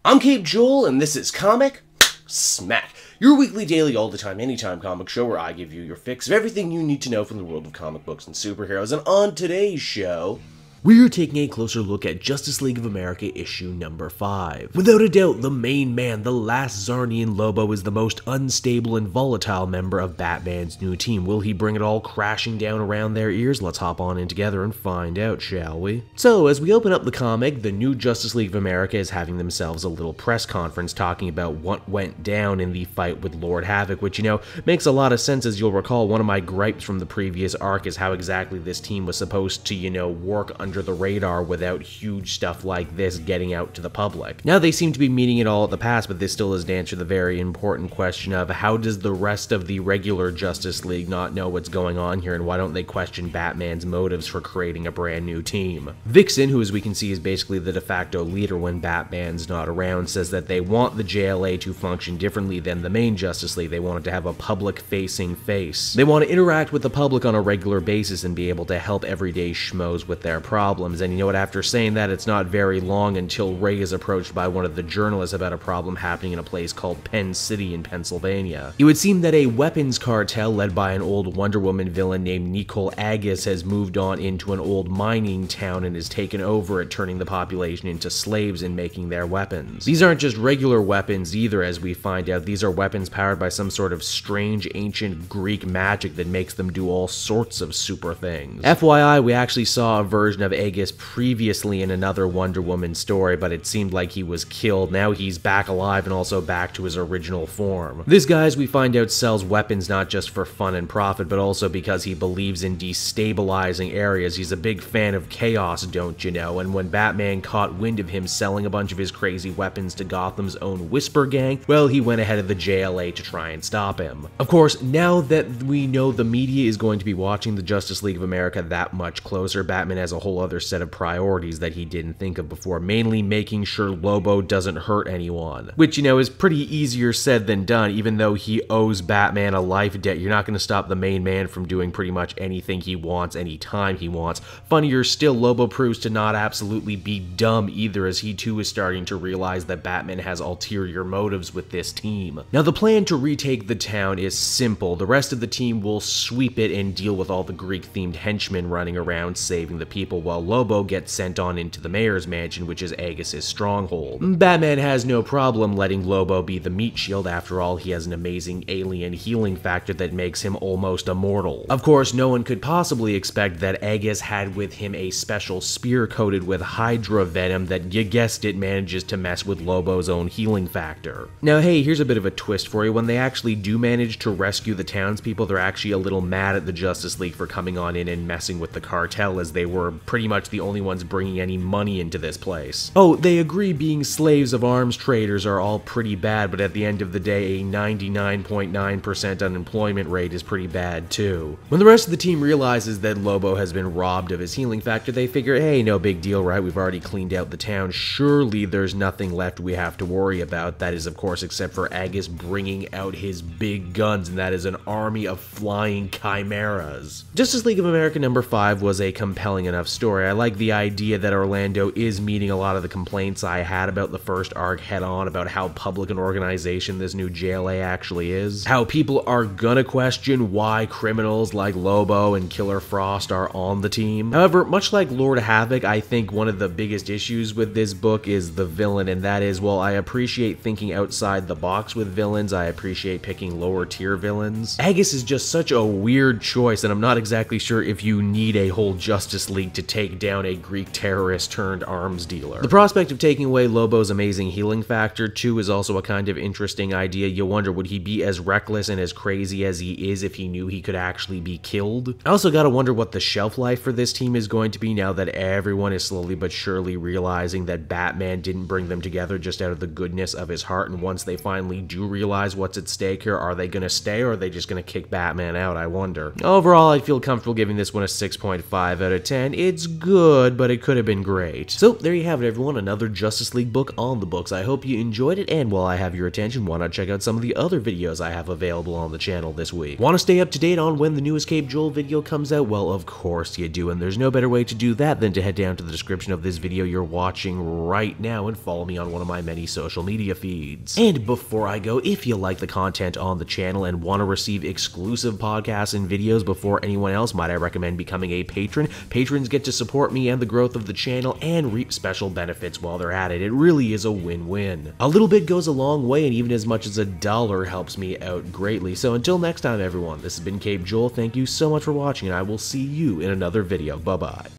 I'm Cape Joel, and this is Comic Smack, your weekly, daily, all-the-time, anytime comic show where I give you your fix of everything you need to know from the world of comic books and superheroes. And on today's show, we're taking a closer look at Justice League of America issue number 5. Without a doubt, the main man, the last Zarnian Lobo, is the most unstable and volatile member of Batman's new team. Will he bring it all crashing down around their ears? Let's hop on in together and find out, shall we? So, as we open up the comic, the new Justice League of America is having themselves a little press conference talking about what went down in the fight with Lord Havoc, which, makes a lot of sense. As you'll recall, one of my gripes from the previous arc is how exactly this team was supposed to, work under the radar without huge stuff like this getting out to the public. Now they seem to be meeting it all at the pass, but this still doesn't answer the very important question of how does the rest of the regular Justice League not know what's going on here, and why don't they question Batman's motives for creating a brand new team? Vixen, who as we can see is basically the de facto leader when Batman's not around, says that they want the JLA to function differently than the main Justice League. They want it to have a public-facing face. They want to interact with the public on a regular basis and be able to help everyday schmoes with their problems. And you know what, after saying that, it's not very long until Ray is approached by one of the journalists about a problem happening in a place called Penn City in Pennsylvania. It would seem that a weapons cartel led by an old Wonder Woman villain named Nicole Agus has moved on into an old mining town and has taken over it, turning the population into slaves and making their weapons. These aren't just regular weapons either, as we find out. These are weapons powered by some sort of strange ancient Greek magic that makes them do all sorts of super things. FYI, we actually saw a version of Agus previously in another Wonder Woman story, but it seemed like he was killed. Now he's back alive and also back to his original form. This guy, as we find out, sells weapons not just for fun and profit, but also because he believes in destabilizing areas. He's a big fan of chaos, don't you know? And when Batman caught wind of him selling a bunch of his crazy weapons to Gotham's own Whisper Gang, well, he went ahead of the JLA to try and stop him. Of course, now that we know the media is going to be watching the Justice League of America that much closer, Batman has a whole other set of priorities that he didn't think of before, mainly making sure Lobo doesn't hurt anyone. Which, is pretty easier said than done. Even though he owes Batman a life debt, you're not going to stop the main man from doing pretty much anything he wants, anytime he wants. Funnier still, Lobo proves to not absolutely be dumb either, as he too is starting to realize that Batman has ulterior motives with this team. Now, the plan to retake the town is simple. The rest of the team will sweep it and deal with all the Greek-themed henchmen running around saving the people, while Lobo gets sent on into the mayor's mansion, which is Agus's stronghold. Batman has no problem letting Lobo be the meat shield. After all, he has an amazing alien healing factor that makes him almost immortal. Of course, no one could possibly expect that Agus had with him a special spear coated with Hydra venom that, you guessed it, manages to mess with Lobo's own healing factor. Now hey, here's a bit of a twist for you. When they actually do manage to rescue the townspeople, they're actually a little mad at the Justice League for coming on in and messing with the cartel, as they were pretty much the only ones bringing any money into this place. Oh, they agree being slaves of arms traders are all pretty bad, but at the end of the day, a 99.9% unemployment rate is pretty bad too. When the rest of the team realizes that Lobo has been robbed of his healing factor, they figure, hey, no big deal, right? We've already cleaned out the town. Surely there's nothing left we have to worry about. That is, of course, except for Agus bringing out his big guns, and that is an army of flying chimeras. Justice League of America number 5 was a compelling enough story. I like the idea that Orlando is meeting a lot of the complaints I had about the first arc head on, about how public an organization this new JLA actually is. How people are gonna question why criminals like Lobo and Killer Frost are on the team. However, much like Lord Havoc, I think one of the biggest issues with this book is the villain, and that is, well, I appreciate thinking outside the box with villains. I appreciate picking lower tier villains. Agus is just such a weird choice, and I'm not exactly sure if you need a whole Justice League to take down a Greek terrorist turned arms dealer. The prospect of taking away Lobo's amazing healing factor too is also a kind of interesting idea. You wonder, would he be as reckless and as crazy as he is if he knew he could actually be killed? I also gotta wonder what the shelf life for this team is going to be now that everyone is slowly but surely realizing that Batman didn't bring them together just out of the goodness of his heart, and once they finally do realize what's at stake here, are they gonna stay or are they just gonna kick Batman out, I wonder. Overall, I feel comfortable giving this one a 6.5 out of 10. It's was good, but it could have been great. So there you have it, everyone, another Justice League book on the books. I hope you enjoyed it, and while I have your attention, why not check out some of the other videos I have available on the channel this week. Want to stay up to date on when the new Escape Joel video comes out? Well, of course you do, and there's no better way to do that than to head down to the description of this video you're watching right now and follow me on one of my many social media feeds. And before I go, if you like the content on the channel and want to receive exclusive podcasts and videos before anyone else, might I recommend becoming a patron. Patrons get to support me and the growth of the channel and reap special benefits while they're at it. It really is a win-win. A little bit goes a long way, and even as much as $1 helps me out greatly. So until next time, everyone, this has been Cape Joel. Thank you so much for watching, and I will see you in another video. Bye-bye.